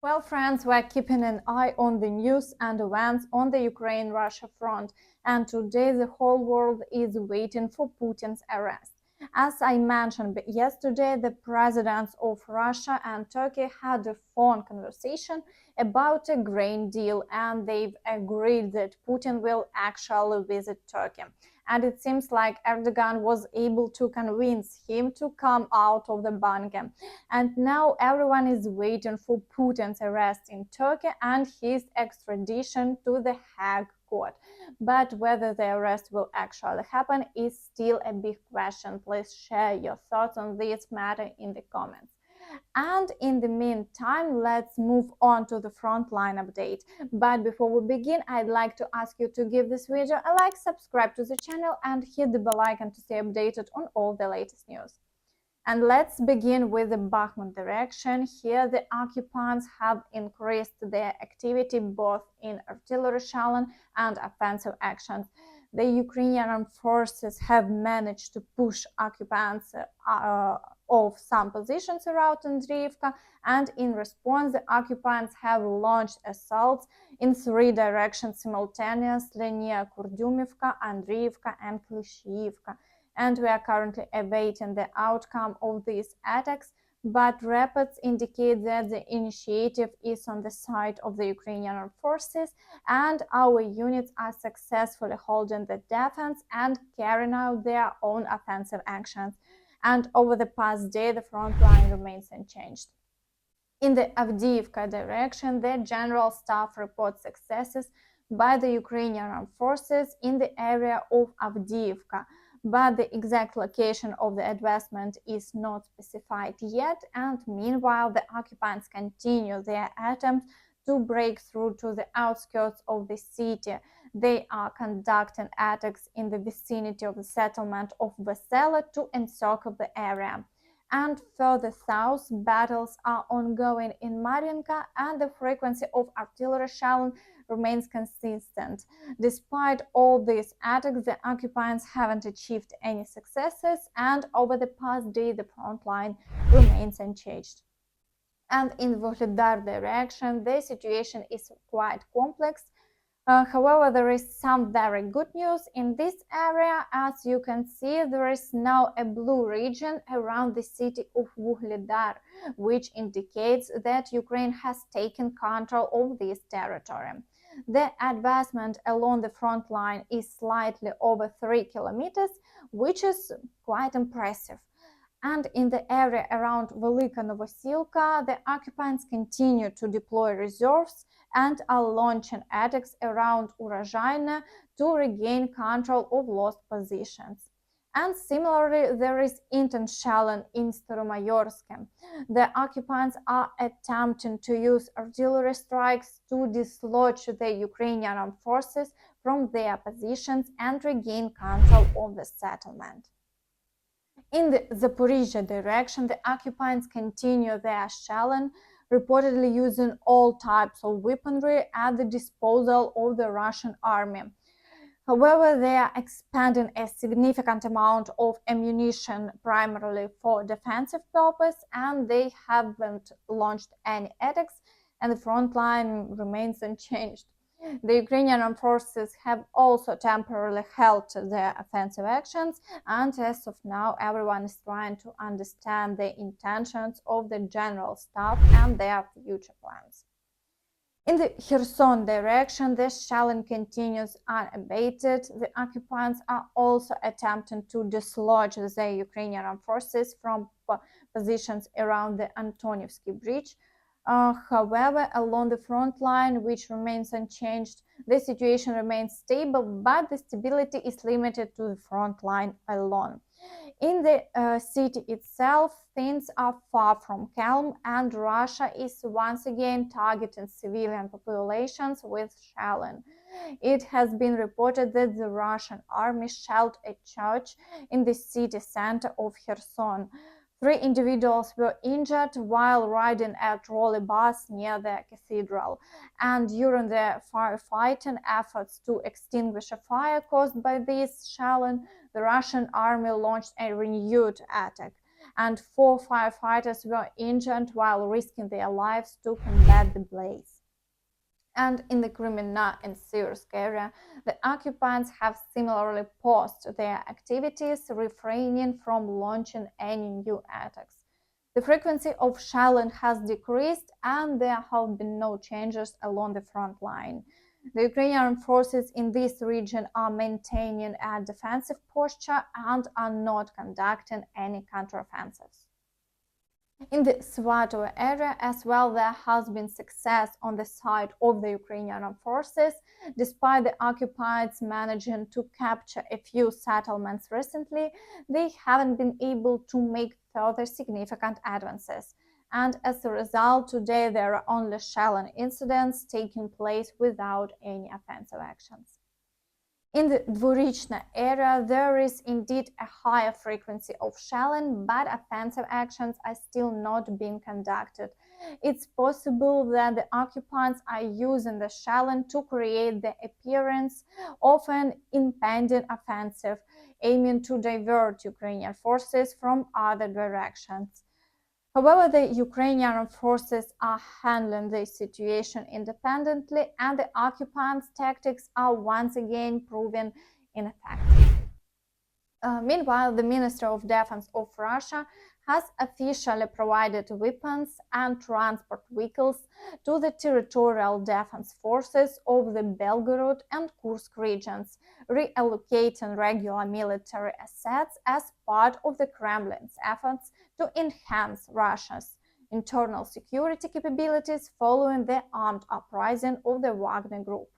Well, friends, we're keeping an eye on the news and events on the Ukraine-Russia front, and today the whole world is waiting for Putin's arrest. As I mentioned yesterday, the presidents of Russia and Turkey had a phone conversation about a grain deal, and they've agreed that Putin will actually visit Turkey. And it seems like Erdogan was able to convince him to come out of the bunker. And now everyone is waiting for Putin's arrest in Turkey and his extradition to the Hague court. But whether the arrest will actually happen is still a big question. Please share your thoughts on this matter in the comments. And in the meantime, let's move on to the frontline update. But before we begin, I'd like to ask you to give this video a like, subscribe to the channel, and hit the bell icon to stay updated on all the latest news. And let's begin with the Bakhmut direction. Here, the occupants have increased their activity both in artillery shelling and offensive actions. The Ukrainian armed forces have managed to push occupants of some positions around Andriivka, and in response, the occupants have launched assaults in 3 directions simultaneously near Kurdyumivka, Andriivka, and Klishchiivka. And we are currently awaiting the outcome of these attacks, but reports indicate that the initiative is on the side of the Ukrainian armed forces, and our units are successfully holding the defense and carrying out their own offensive actions. And over the past day, the front line remains unchanged. In the Avdiivka direction, the General Staff reports successes by the Ukrainian armed forces in the area of Avdiivka, but the exact location of the advancement is not specified yet, and meanwhile the occupants continue their attempts to break through to the outskirts of the city. They are conducting attacks in the vicinity of the settlement of Vesela to encircle the area. And further south, battles are ongoing in Mariinka, and the frequency of artillery shelling remains consistent. Despite all these attacks, the occupants haven't achieved any successes, and over the past day, the front line remains unchanged. And in Vuhledar direction, the situation is quite complex. However, there is some very good news in this area. As you can see, there is now a blue region around the city of Vuhledar, which indicates that Ukraine has taken control of this territory. The advancement along the front line is slightly over 3 kilometers, which is quite impressive. And in the area around Velika Novosilka, the occupants continue to deploy reserves and are launching attacks around Urozhaine to regain control of lost positions. And similarly, there is intense shelling in Staromayorsk. The occupants are attempting to use artillery strikes to dislodge the Ukrainian armed forces from their positions and regain control of the settlement. In the Zaporizhia direction, the occupants continue their shelling, reportedly using all types of weaponry at the disposal of the Russian army. However, they are expending a significant amount of ammunition primarily for defensive purpose, and they haven't launched any attacks, and the front line remains unchanged. The Ukrainian armed forces have also temporarily halted their offensive actions, and as of now, everyone is trying to understand the intentions of the general staff and their future plans. In the Kherson direction, the shelling continues unabated. The occupants are also attempting to dislodge the Ukrainian armed forces from positions around the Antonivsky Bridge. However, along the front line, which remains unchanged, the situation remains stable, but the stability is limited to the front line alone. In the city itself, things are far from calm, and Russia is once again targeting civilian populations with shelling. It has been reported that the Russian army shelled a church in the city center of Kherson. 3 individuals were injured while riding a trolley bus near the cathedral, and during the firefighting efforts to extinguish a fire caused by this shelling, the Russian army launched a renewed attack. and 4 firefighters were injured while risking their lives to combat the blaze. And in the Crimea and Syrsk area, the occupants have similarly paused their activities, refraining from launching any new attacks. The frequency of shelling has decreased and there have been no changes along the front line. The Ukrainian forces in this region are maintaining a defensive posture and are not conducting any counteroffensives. In the Svatove area as well, there has been success on the side of the Ukrainian forces, despite the occupiers managing to capture a few settlements recently. They haven't been able to make further significant advances. And as a result, today there are only shelling incidents taking place without any offensive actions. In the Dvorichna area, there is indeed a higher frequency of shelling, but offensive actions are still not being conducted. It's possible that the occupants are using the shelling to create the appearance of an impending offensive, aiming to divert Ukrainian forces from other directions. However, the Ukrainian forces are handling the situation independently, and the occupants' tactics are once again proven ineffective. Meanwhile, the Ministry of Defense of Russia has officially provided weapons and transport vehicles to the territorial defense forces of the Belgorod and Kursk regions, reallocating regular military assets as part of the Kremlin's efforts to enhance Russia's internal security capabilities following the armed uprising of the Wagner Group.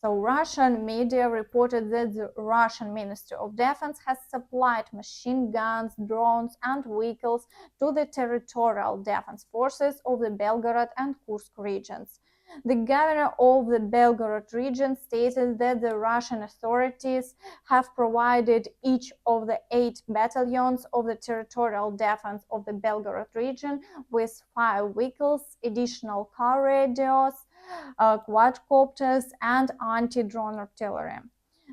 So Russian media reported that the Russian Ministry of Defense has supplied machine guns, drones, and vehicles to the territorial defense forces of the Belgorod and Kursk regions. The governor of the Belgorod region stated that the Russian authorities have provided each of the 8 battalions of the territorial defense of the Belgorod region with 5 vehicles, additional car radios, quadcopters, and anti-drone artillery.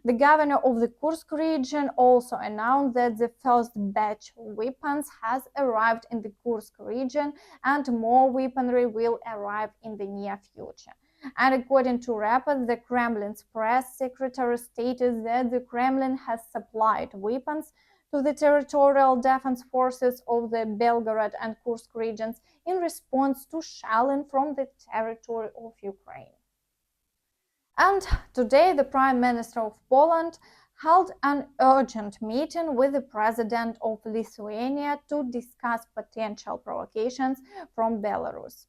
The governor of the Kursk region also announced that the first batch of weapons has arrived in the Kursk region and more weaponry will arrive in the near future. And according to reports, the Kremlin's press secretary stated that the Kremlin has supplied weapons to the territorial defense forces of the Belgorod and Kursk regions in response to shelling from the territory of Ukraine. And today the Prime Minister of Poland held an urgent meeting with the President of Lithuania to discuss potential provocations from Belarus.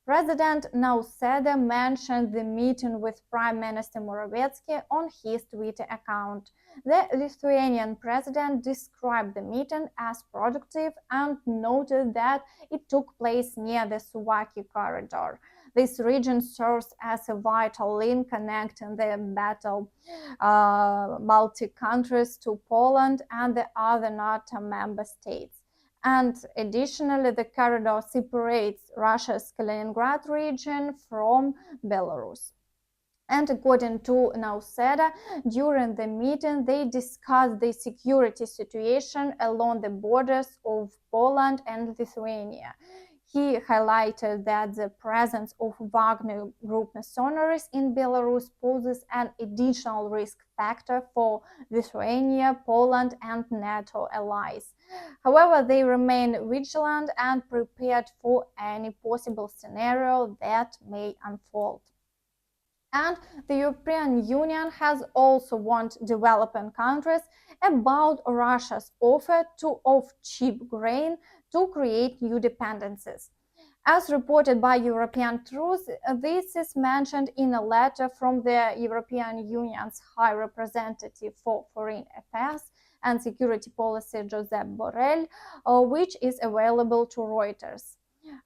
President Nausėda mentioned the meeting with Prime Minister Morawiecki on his Twitter account. The Lithuanian president described the meeting as productive and noted that it took place near the Suwałki corridor. This region serves as a vital link connecting the Baltic countries to Poland and the other NATO member states. And additionally, the corridor separates Russia's Kaliningrad region from Belarus. And according to Nausėda, during the meeting, they discussed the security situation along the borders of Poland and Lithuania. He highlighted that the presence of Wagner Group mercenaries in Belarus poses an additional risk factor for Lithuania, Poland, and NATO allies. However, they remain vigilant and prepared for any possible scenario that may unfold. And the European Union has also warned developing countries about Russia's offer of cheap grain to create new dependencies. As reported by European Truth, this is mentioned in a letter from the European Union's High Representative for Foreign Affairs and Security Policy, Josep Borrell, which is available to Reuters.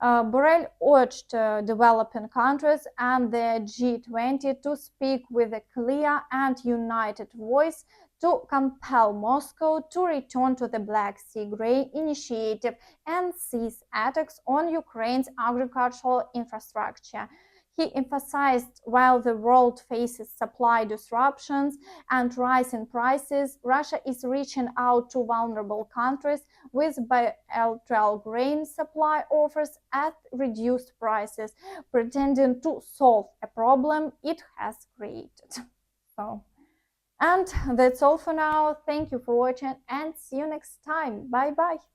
Borrell urged developing countries and the G20 to speak with a clear and united voice to compel Moscow to return to the Black Sea Grain Initiative and cease attacks on Ukraine's agricultural infrastructure. He emphasized while the world faces supply disruptions and rising prices, Russia is reaching out to vulnerable countries with bilateral grain supply offers at reduced prices, pretending to solve a problem it has created. So, and that's all for now. Thank you for watching and see you next time. Bye bye.